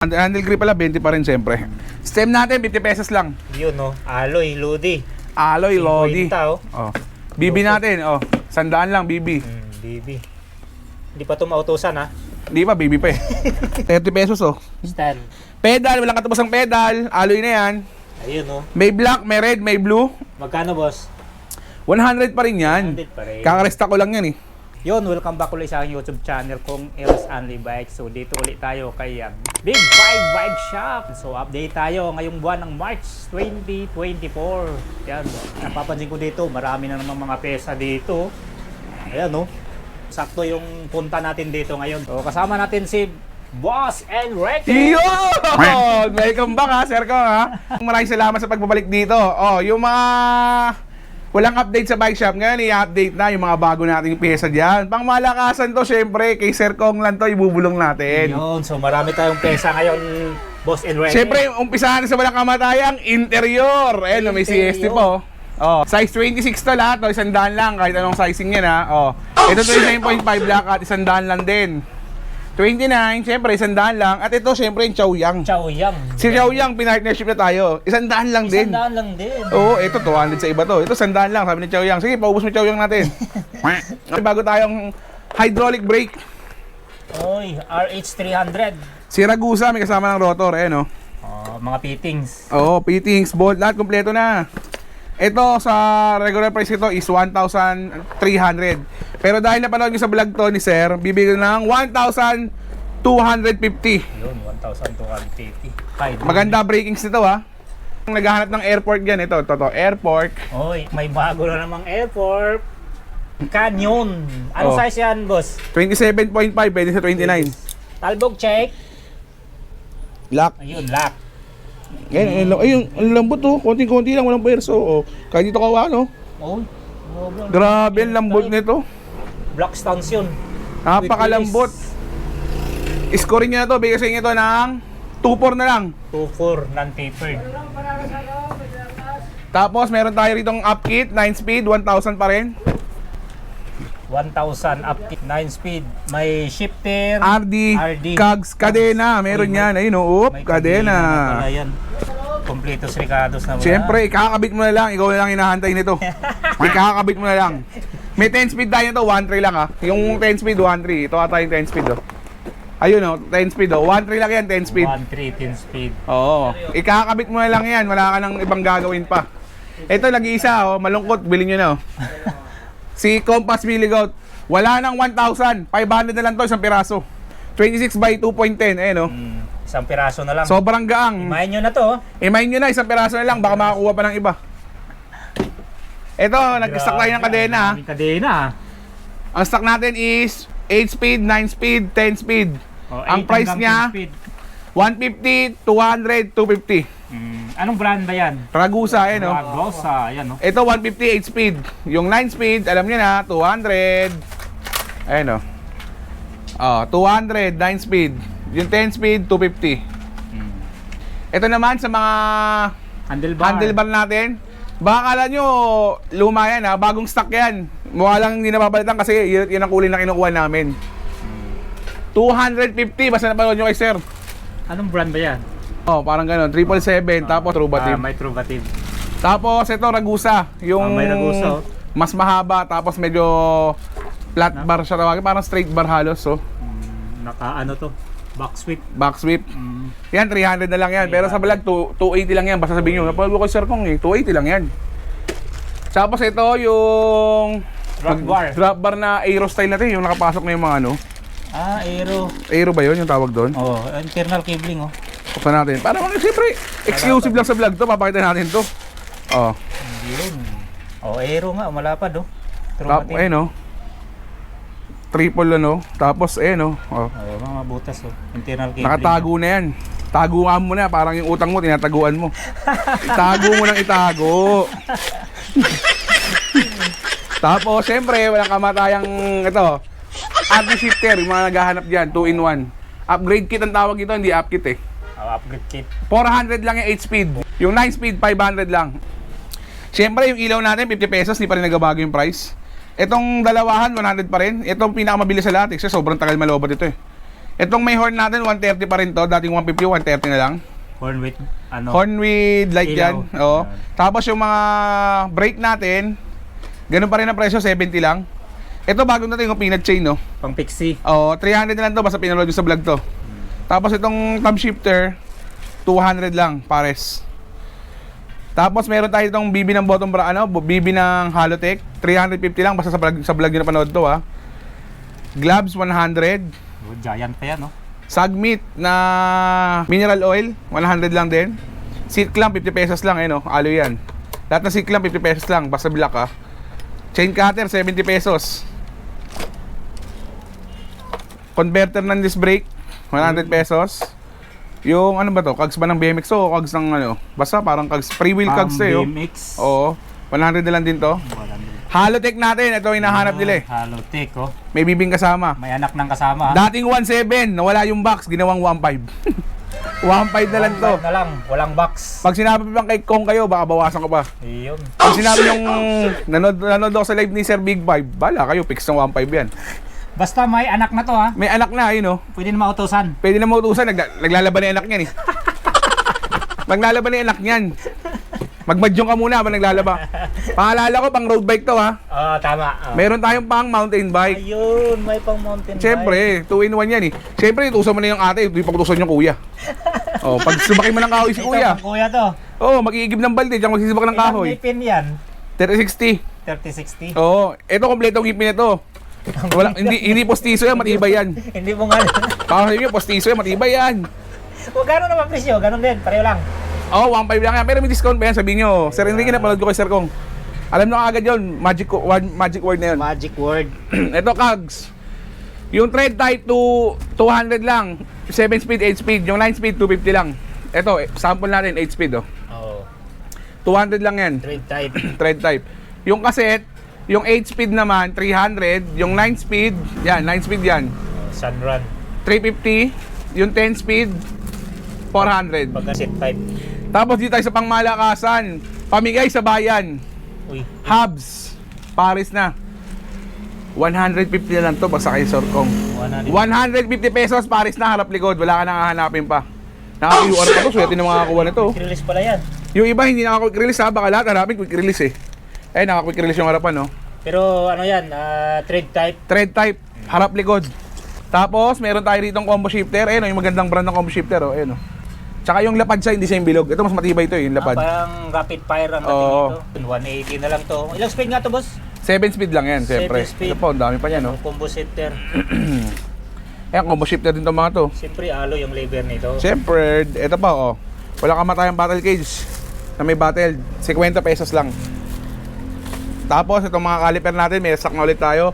Handle grip pala, 20 pa rin siyempre. Stem natin, 50 pesos lang. Yun, no? Alloy, Lodi. Alloy, Lodi. 50, Oh. BB natin, oh. 100 lang, BB. BB. Hindi pa ito mautusan, ha? Hindi pa, BB pa eh. 30 pesos, oh. Stand. Pedal, walang katapos ang pedal. Alloy na yan. Ayun, no? May black, may red, may blue. Magkano, boss? 100 pa rin yan. 100 pa rin. Kakaresta ko lang yan eh. Yun, welcome back ulit sa aking YouTube channel kong Eros Only Bike. So dito ulit tayo kay Big Five Bike Shop. So update tayo ngayong buwan ng March 2024. Yan, napapansin ko dito, marami na namang mga pesa dito. Ayan, no? Sakto yung punta natin dito ngayon. So kasama natin si Boss Enrique. Yun! Welcome back ha, Sir Kong ha. Maraming salamat sa pagbabalik dito. Oh, yung mga walang update sa bike shop ngayon, i-update na yung mga bago nating pyesa dyan. Pang malakasan to, syempre, kay Sir Kong lang to, ibubulong natin. Yun, so marami tayong pesa ngayon, Boss Enrique. Syempre, umpisahan sa walang kamatayang interior. Ayun, may CST po. Oh, size 26 to lahat, oh, 100 lang, kahit anong sizing yan ha. Oh, ito 29.5 black at 100 lang din. 29, syempre, 100 lang. At ito, syempre, yung Chaoyang. Chaoyang. Si Chaoyang, pinartnership na tayo. 100 lang din. 100 lang din. Oo, ito 200 sa iba to. Ito 100 lang, sabi ni Chaoyang. Sige, paubos mo Chaoyang natin. Bago tayong hydraulic brake. Oy, RH300. Si Ragusa, may kasama ng rotor. Ayan, oh. Mga fittings. Oo, fittings, bolt, lahat kompleto na. Ito sa regular price ito is 1,300. Pero dahil napanood nyo sa vlog to ni Sir, bibigyan ng 1,250. Yun, 1,250. Maganda breakings nito ha. Kung naghahanap ng airport yan, ito, airport. Oy, may bago na namang airport. Canyon. Anong Oh. size yan, boss? 27.5, pwede sa 29. Talbog check. Lock. Ayun, lock. Ayun, ang lambot oh. Konting-konti lang, walang perso. Oh. Kaya dito kawa, no? Oy, Grabe, ang lambot nito. Black stance yun. Napakalambot. Scoring niya na to, bigay sa inyo ito ng 2.4 na lang. 2.4, non-tapered. Tapos meron tayo ritong upkit, 9 speed, 1,000 pa rin. 1,000 up 9 speed. May shifter. RD, Cogs, kadena, meron yan. Ayun oh, May kadena. pala yan. Completos Ricardos na wala. Siyempre, ikakabit mo na lang, ikaw na lang hinahantay nito. Ikakabit mo na lang. May 10 speed tayo nito, 1.3 lang ha. Yung 10 speed, 1.3. Ito ata yung 10 speed oh. Ayun oh, 10 speed oh. 1.3 lang yan, 10 speed. 1.3, 10 speed. Oo. Ikakabit mo na lang yan, wala ka nang ibang gagawin pa. Ito, nag-iisa oh, malungkot, bilhin nyo na oh. Si Compass Milligout, wala nang 1,500 na lang to, isang piraso. 26 by 2.10, ayun oh. Isang piraso na lang. Sobrang gaang. Imahin nyo na to. Imahin nyo na, isang piraso na lang, baka makakuha pa ng iba. Ito, nag-stock tayo ng kadena. Maraming kadena. Ang stock natin is 8 speed, 9 speed, 10 speed. Ang price niya, 150, 200, 250. Anong brand ba yan? Ragusa, ayun oh. Ragusa, yan oh. Ito 150 8 speed. Yung 9 speed, alam niyo na, 200. Ayun oh. 200 9 speed. Yung 10 speed 250. Ito naman sa mga handlebar natin. Baka kala nyo luma yan ha, bagong stock yan. Mukha lang hindi napapalitan kasi yun ang kulay na kinukuha namin. 250 basta napanood nyo kay Sir. Anong brand ba yan? Oh, parang gano'n, 777 tapos Trubative. May Trubative. Tapos ito Ragusa, yung may Ragusa, oh. Mas mahaba tapos medyo flat bar siya tawagin, parang straight bar halos oh. Naka ano to? Back sweep. Back sweep. Yan 300 na lang yan. Pero sa vlog 280 lang yan. Basta sabihin nyo, napalgo ko Sir Kong eh, 280 lang yan. Tapos ito yung drop bar na aero style natin, yung nakapasok na yung mga ano. Aero. Aero ba yun yung tawag doon? Oh, internal cabling oh. Buksan natin. Para siyempre, exclusive lang sa vlog to. Papakita natin to. Oh. Yun. Oh, aero nga. Malapad oh. Tapos, ayun oh. Triple ano. Tapos, ayun oh. Oh. Mga butas oh. Internal cabling. Nakatago na yan. Taguan mo na. Parang yung utang mo, tinataguan mo. Itago mo nang itago. Tapos, siyempre, walang kamatayang ito. RD shifter, yung mga naghahanap dyan. 2-in-1. Upgrade kit ang tawag ito, hindi up kit eh. Upgrade kit. 400 lang yung 8 speed. Yung 9 speed, 500 lang. Siyempre, yung ilaw natin, 50 pesos, hindi pa rin nagbabago yung price. Itong dalawahan, 100 pa rin. Itong pinakamabilis sa lahat, kasi sobrang tagal malobot ito eh. Itong may horn natin, 130 pa rin to. Dating 150, 130 na lang. Horn with, ano? Horn with light Ilaw. yan. Oo. Yan. Tapos yung mga brake natin, ganun pa rin ang presyo, 70 lang. Ito bago natin yung peanut chain, no? Pang pixie. Oo, 300 na lang to, basta pinaload nyo sa vlog to. Tapos itong thumb shifter, 200 lang, pares. Tapos meron tayo itong BB ng bottom bra, BB ng Halotech, 350 lang, basta sa vlog nyo na panood to, ha. Gloves, 100. Oh, giant pa yan, no? Sagmit na mineral oil, 100 lang din. Seat clamp, 50 pesos lang, no? Alo yan. Lahat ng seat clamp, 50 pesos lang, basta black, ha. Chain cutter, 70 pesos. Converter ng disc brake, 100 pesos. Yung ano ba to? Cogs ba ng BMX to o cogs ng ano? Basta parang cogs, free-wheel cogs to eh. BMX. Oo. 100 na lang din to. Halotech natin, ito yung hinahanap nila eh. Halotech, oh. May bibing kasama. May anak ng kasama. Dating 1.7, nawala yung box, ginawang 1.5. 1.5 na lang to. Na lang, walang box. Pag sinabi pang kay Kong kayo, baka bawasan ko pa. Iyon. Pag sinabi yung nanood ako sa live ni Sir Big Five, bala kayo, fix ng 1.5 yan. Basta may anak na to, ha. May anak na, yun oh. Pwede na mautusan. Pwede na mautusan, naglalaban na yung anak niyan eh. Maglalaban na yung anak niyan. Magmadyong ka muna habang naglalaba. Paalala ko, pang road bike to ha. Oo, tama. Oh. Meron tayong pang mountain bike. Ayun, may pang mountain bike. Siyempre, 2-in-1 yan eh. Siyempre, itusan mo na yung ate, hindi pagtusan yung kuya. Oh, pag sumakay mo ng kahoy si kuya. Ito, kuya to. Oh, mag-iigib ng balde, diyan magsisibak ng kahoy. Ilang ngipin yan? 3060. 3060. Oo, ito kompletong ngipin nito. Wala, hindi postizo yan, matibay yan. Hindi mo nga. Kasi yung postizo yan, matibay yan. O gano'n naman presyo? Gano'n din, pareho lang. Oh, 1.5 lang yan. Pero may discount pa yan, sabihin nyo. Sir Enrique, napanood ko kay Sir Kong. Alam nyo agad yun, magic word na yun. Magic word. Ito, Kags. Yung tread type to 200 lang. 7 speed, 8 speed. Yung 9 speed, 250 lang. Ito, sample natin, 8 speed, oh. Oo. 200 lang yan. Trade type. Tread type. Yung cassette, yung 8 speed naman, 300. Yung 9 speed, yan, 9 speed yan. Sunrun. 350. Yung 10 speed, 400. Pagka set type. Tapos dito tayo sa pangmalakasan. Pamigay sa bayan. Uy. Hubs. Paris na. 150 na lang to basta kay Sir Kong. 150 pesos, Paris na, harap likod. Wala ka nang hahanapin pa. Naka-QR pa to, swerte na makakakuha na to. Quick release pala yan. Yung iba hindi naka-quick release ha, baka lahat hanapin quick release eh. Eh, naka-quick release yung harapan, no? Pero ano yan, trade type. Tread type, harap likod. Tapos, meron tayo rito combo shifter. Ayun, yung magandang brand ng combo shifter, oh. Ayun, oh. Tsaka yung lapad siya, hindi siya yung bilog. Ito, mas matibay ito, yung lapad. Parang rapid fire ang dating dito. 180 na lang to. Ilang speed nga to, boss? 7 speed lang yan, siyempre. 7 speed. Ito po, ang dami pa yan, no? Combo setter. Ayan, combo shifter din itong mga to. Siyempre, alo yung lever nito. Siyempre, ito pa, oh. Wala kang matayang battle cage na may battle. 50 pesos lang. Tapos, itong mga caliper natin, may stock na ulit tayo.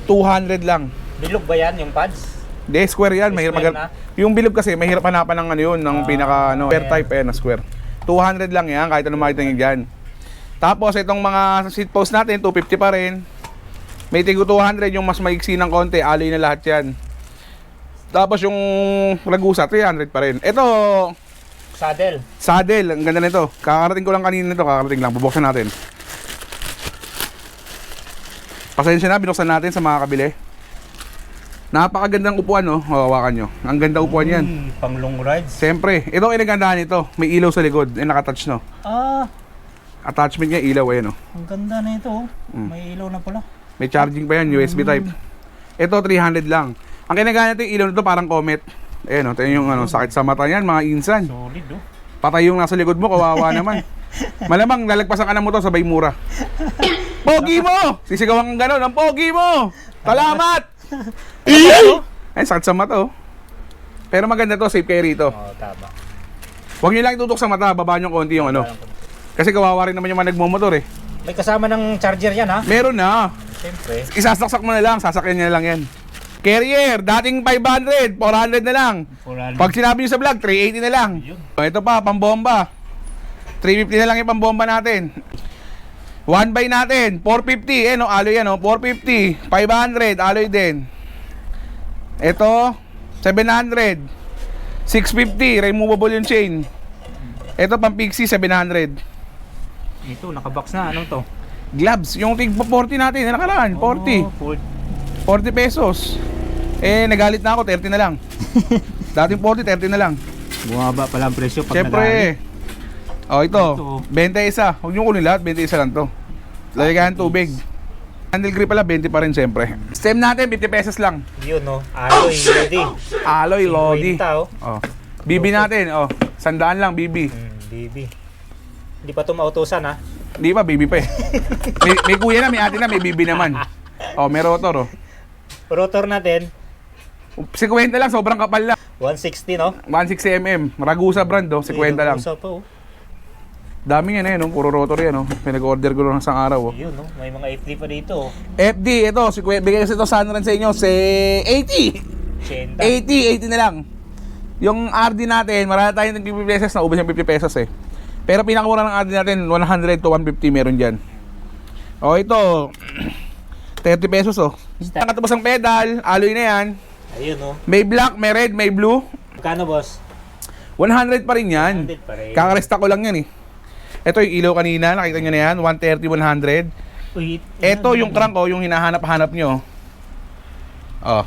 200 lang. Bilog ba yan, yung pads? Hindi, square yan. Mahirap Square yung bilog kasi, mahirap hanapan ng ano yun, ng pinaka, square type, na square. 200 lang yan, kahit anong makita nyo dyan. Tapos, itong mga seat post natin, 250 pa rin. May tigo 200, yung mas maiksi ng konti, alloy na lahat yan. Tapos, yung Ragusa, 300 pa rin. Ito, saddle, ang ganda nito. Kakarating ko lang kanina nito, kakarating lang. Bubuksan natin. Pasensya na, binuksan natin sa mga kabili. Napakagandang upuan, no? Hawakan nyo. Ang ganda upuan yan. Pang long rides. Siyempre, ito ang inagandahan nito. May ilaw sa likod. Nakatouch, no? Attachment niya, ilaw, ayan, no? Ang ganda na ito. May ilaw na pala. May charging pa yan, USB type. Ito, 300 lang. Ang kinagana natin, ilaw nito parang comet. Ayan, no? Ito yung sakit sa mata yan, mga insan. Solid, oh. Patay yung nasa likod mo, kawawa naman. Malamang, lalagpasan ka na mo to, sabay mura. Pogi mo! Sisigawan kang gano'n, ang pogi mo! Salamat! Ay, sakit sa mata, oh. Pero maganda to, safe kayo rito. Oo, tama. Huwag nyo lang itutok sa mata, babaan yung konti yung ano. Kasi kawawa rin naman yung mga nagmumotor eh. May kasama ng charger yan, ha? Meron na. Siyempre. Isasaksak mo na lang, sasakyan nyo na lang yan. Carrier, dating 500, 400 na lang. Pag sinabi nyo sa vlog, 380 na lang. Ito pa, pambomba. 350 na lang yung pambomba natin. 1 by natin, 450. No, alloy yan, no? 450, 500, alloy din. Ito, 700. 650, removable yung chain. Ito, pang Pixie, 700. Ito, nakabox na. Anong to? Gloves, yung tig 40 natin, nakaraan, 40. Oh, 40 pesos. Eh, nagalit na ako, 30 na lang. Dating 40, 30 na lang. Bumaba pala ang presyo pag Siyempre. Oh, ito. Ito. 21. Huwag nyo kunin lahat, 21 lang to. Lagyan tubig. Handle grip pala, 20 pa rin siyempre. Stem natin, 50 pesos lang. Yun, no? Alloy, ready. Alloy, Lodi. 50, oh. Oh. BB natin, oh. 100 lang, BB. Baby. Hindi pa ito mautusan, ha? Hindi pa, BB pa eh. may kuya na, may ate na, may BB naman. Oh, may rotor, oh. Rotor natin, 50 lang, sobrang kapal lang. 160, no? 160mm. Ragusa brand, oh. 50 lang. Usa pa, oh. Dami yan eh, no? Puro rotor yan, oh. Pinag-order ko lang isang araw, oh. Yun, no? May mga FD pa dito, oh. FD, ito, bigay kasi ito sa Sunrun sa inyo, 80! 80. 80 na lang. Yung RD natin, marami tayong 50 pesos, naubos yung 50 pesos eh. Pero pinakamura ng RD natin, 100 to 150 meron dyan. O ito, 30 pesos oh. Nakatapos ang pedal, alloy na yan. Ayun, no? May black, may red, may blue. Magkano, boss? 100 pa rin yan. 100 pa rin. Kakaresta ko lang yan eh. Ito yung ilaw kanina, nakita nyo na yan, 130, 100. Uy, Ito yung crank ko, yung hinahanap-hanap nyo. Oh.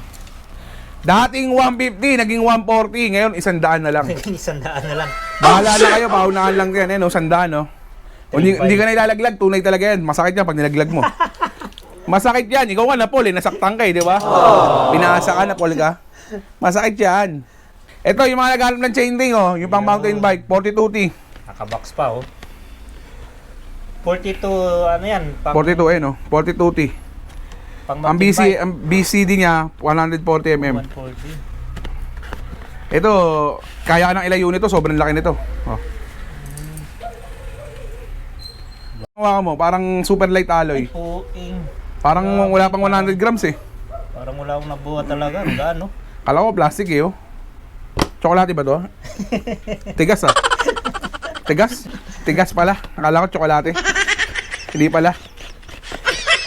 Dating 150, naging 140, ngayon 100 na lang. 100 na lang. Bahala na kayo, paunahan lang yan, no? 100, no? O, hindi ka na ilalaglag, tunay talaga yan. Masakit yan pag nilaglag mo. Masakit yan, ikaw nga na Paul, eh, nasaktan ka eh, di ba? Pinaasa ka na Paul ka. Masakit yan. Ito, yung mga naghanap ng chain ring, oh, yung pang mountain bike, 42T. Nakabox pa, oh. 42, ano yan? 42 eh, no? 42T. Pang Ang BCD niya, 140mm. 140. Ito, kaya ng ilang unit to, sobrang laki nito. Oh. Hawakan mo, parang super light alloy. Puing. Parang wala pang 100 grams eh. Parang wala akong nabuhat talaga. Gaano? Kala ko plastic eh, oh. Tsokolate ba to? Tigas ah. Tigas? Tigas pala. Akala ko tsokolate. Hindi pala.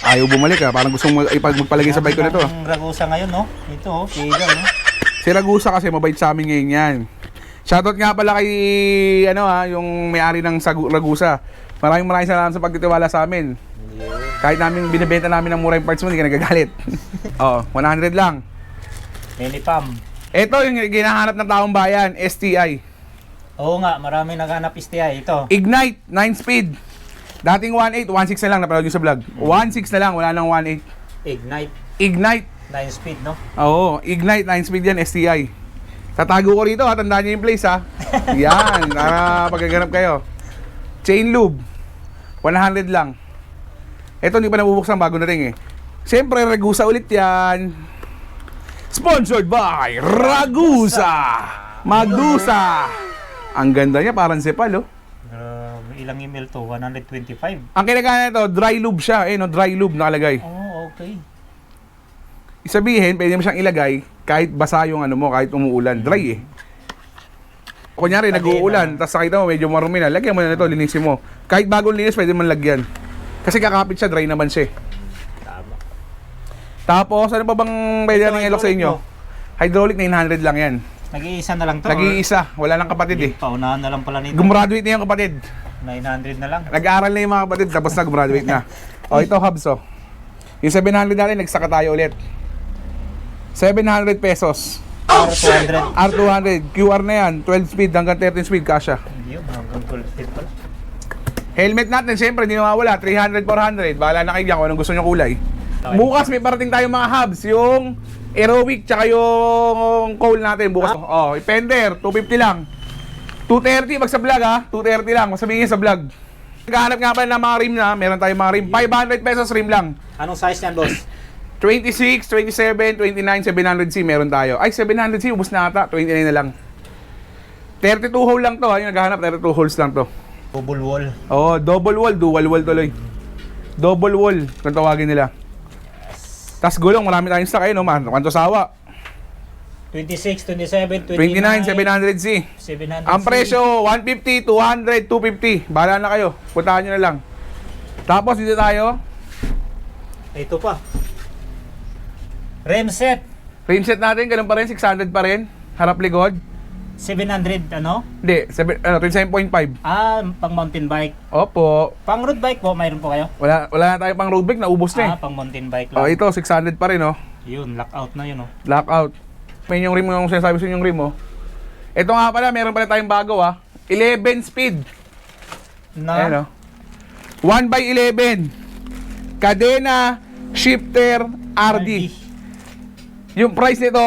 Ayaw bumalik ah. Parang gusto mo magpalagay sa bike ko nito. Ang Ragusa ngayon, no? Ito, oh. Kigal, no? Si Ragusa kasi mabait sa amin ngayon yan. Shoutout nga pala kay ano yung may-ari ng Ragusa. Maraming salamat sa pagtitiwala sa amin. Kahit namin binibenta namin ng mura yung parts mo, hindi ka nagagalit. Oo, 100 lang. Mini pump. Ito yung ginahanap ng taong bayan, STI. Oo nga, marami naghanap STI. Ito. Ignite, 9-speed. Dating 1.8, 1.6 na lang, napanood nyo sa vlog. 1.6 na lang, wala nang 1.8. Ignite. Ignite. 9 speed, no? Oo, Ignite, 9-speed yan, STI. Tatago ko rito, tandaan nyo yung place ha. Yan, para pagkaganap kayo. Chain lube, 100 lang. Ito hindi pa nabubuksan, bago na rin eh. Siyempre, Ragusa ulit yan. Sponsored by Ragusa! Magusa! Ang ganda niya, parang sepal oh. Ilang ml to? 125. Ang kinagana nito, dry lube siya. Eh, no, dry lube nakalagay. Oh, okay. Isabihin, pwede mo siyang ilagay kahit basa yung ano mo, kahit umuulan. Dry eh. Kunyari, nag-uulan, tapos nakita mo, medyo marumi na. Lagyan mo na ito, linisin mo. Kahit bagong linis, pwede mo lagyan. Kasi kakapit siya, dry naman siya. Tama. Tapos, ano pa bang pwede ng ilok sa inyo? Hydraulic, 900 lang yan. Nag-iisa na lang to? Nag-iisa, wala lang kapatid eh. Paunahan na lang pala nito. Gumraduate na yung kapatid. 900 na lang. Nag-aaral na yung mga kapatid, tapos na gumraduate na. O, ito hubs oh. Yung 700 natin, nagsaka tayo ulit. 700 pesos. R200. R200, QR na yan, 12 speed hanggang 13 speed, kasha. Yun, hanggang 12 speed pala. Helmet natin, siyempre, hindi nawawala. 300, 400. Bahala na kayo dyan kung anong gusto nyo kulay. Okay. Bukas may parating tayong mga hubs. Yung Aerowick, tsaka yung coal natin. Bukas, oh, Fender, 250 lang. 230, pag sa vlog ha. 230 lang, masabihin sa vlog. Naghahanap nga pala ng mga rim na. Meron tayong mga rim. 500 pesos rim lang. Anong size niyan, boss? 26, 27, 29, 700C meron tayo. Ay, 700C, ubus na ata. 29 na lang. 32 hole lang to ha. Yung naghahanap, 32 holes lang to. Double wall. Oh, double wall, dual wall tuloy. Double wall, kung tawagin nila. Tas gulong, marami tayong stock ayun, no man. Kwanto sawa? 26, 27, 29, 700C. 700. Ang presyo, 150, 200, 250. Bahala na kayo. Puntahan nyo na lang. Tapos dito tayo. Ito pa. Rim set. Rim set natin, ganun pa rin, 600 pa rin. Harap likod. 700, ano? Hindi, 27.5. Ah, pang mountain bike. Opo. Pang road bike po, mayroon po kayo? Wala na tayo pang road bike, naubos na eh. Ah, pang mountain bike Oh, lang. ito, 600 pa rin, oh. Yun, lockout na yun, oh. Lockout. May yung rim yung sinasabi sa yung rim, oh. Ito nga pala, meron pala tayong bago, 11 speed. Ayan, 1x11. Kadena, shifter, RD. Yung price nito,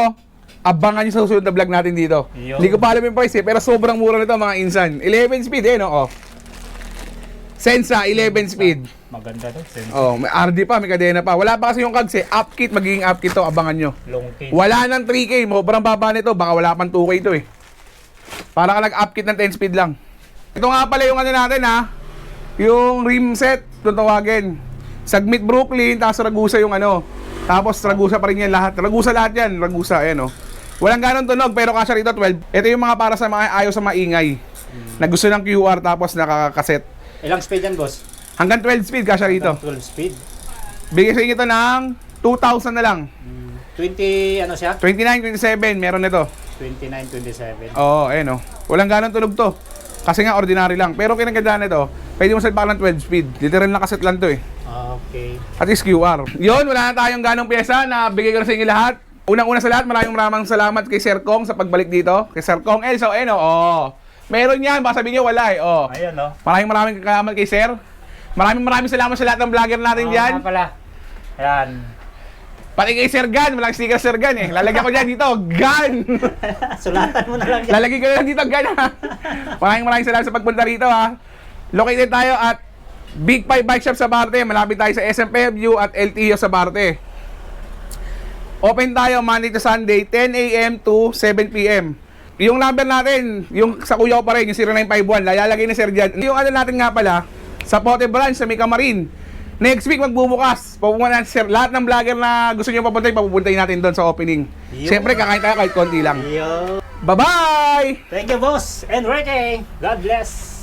abangan nyo sa susunod na vlog natin dito. Yo. Hindi ko pa alam yung price pero sobrang mura nito mga insan. 11 speed no? Sensa, 11 speed. Maganda to, Sensa. May RD pa, may kadena pa. Wala pa kasi yung cogs Up kit, magiging up kit to, abangan nyo. Long case. Wala nang 3K, sobrang baba nito. Baka wala pang 2K to Para ka nag-up kit ng 10 speed lang. Ito nga pala yung ano natin yung rim set, kung tawagin. Sagmit Brooklyn, tapos Ragusa yung Tapos Ragusa pa rin yan lahat. Ragusa lahat yan, Ragusa, ayan Walang ganong tunog, pero kasya rito 12. Ito yung mga para sa mga ayaw sa maingay. Na gusto ng QR tapos nakakaset. Ilang speed yan, boss? Hanggang 12 speed kasya rito. 12 speed. Bigay sa inyo ito ng 2,000 na lang. 20, ano siya? 29, 27, meron nito. 29, 27. Oo, ayan Walang ganong tunog to. Kasi nga ordinary lang. Pero kinagandaan nito, pwede mo salpakan ng 12 speed. Literal na kaset lang to Okay. At least QR. Yun, wala na tayong ganong pyesa na bigay ko na sa inyo lahat. Unang-una sa lahat, maraming salamat kay Sir Kong sa pagbalik dito. Kay Sir Kong Elso, meron yan, baka sabihin nyo wala Ayun, Maraming salamat kay Sir. Maraming salamat sa lahat ng vlogger natin dyan. Nga pala. Ayan. Pati kay Sir Gan, walang sticker Sir Gan Lalagyan ko dyan dito, Gan! Sulatan mo na lang yan. Lalagyan ko na lang dito, Gan Maraming salamat sa pagpunta rito Located tayo at Big 5 Bike Shop sa Barte. Malapit tayo sa SM Fairview at LTO sa Barte. Open tayo Monday to Sunday, 10 a.m. to 7 p.m. Yung number natin, yung sa kuya ko pa rin, yung 0951, lalagay ni Sir dyan. Yung natin nga pala, sa Pote Branch, sa Mika Marin. Next week magbubukas. Pupunta natin, Sir. Lahat ng vlogger na gusto nyo papuntahin natin doon sa opening. Siyempre, kakain tayo kahit konti lang. Yo. Bye-bye! Thank you, boss. Enrique. God bless.